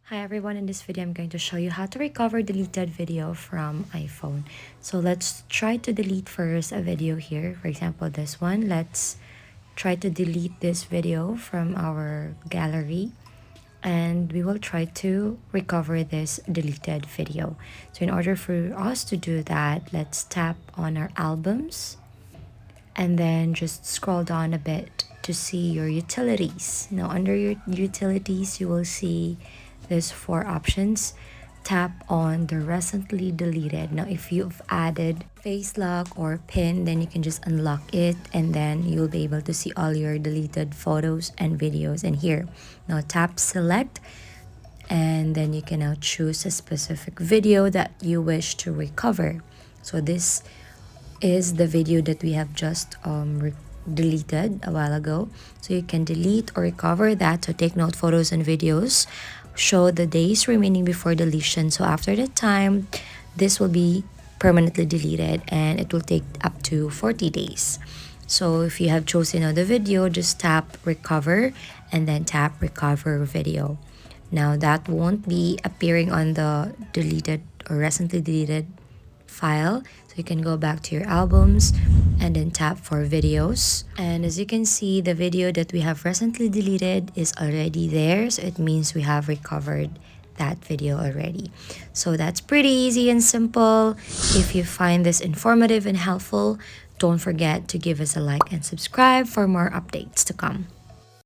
Hi everyone, in this video I'm going to show you how to recover deleted video from iPhone. So let's try to delete first a video here. For example, this one. Let's try to delete this video from our gallery and we will try to recover this deleted video. So in order for us to do that, let's tap on our albums and then just scroll down a bit to see your utilities. Now under your utilities, you will see there's 4 options. Tap on the recently deleted. Now if you've added face lock or pin, then you can just unlock it and then you'll be able to see all your deleted photos and videos. And here, now tap select and then you can now choose a specific video that you wish to recover. So this is the video that we have just deleted a while ago. So you can delete or recover that. So take note, photos and videos show the days remaining before deletion. So after that time, this will be permanently deleted and it will take up to 40 days. So if you have chosen another video, just tap recover and then tap recover video. Now that won't be appearing on the deleted or recently deleted file, so you can go back to your albums and then tap for videos, and as you can see, the video that we have recently deleted is already there, so it means we have recovered that video already. So that's pretty easy and simple. If you find this informative and helpful, don't forget to give us a like and subscribe for more updates to come.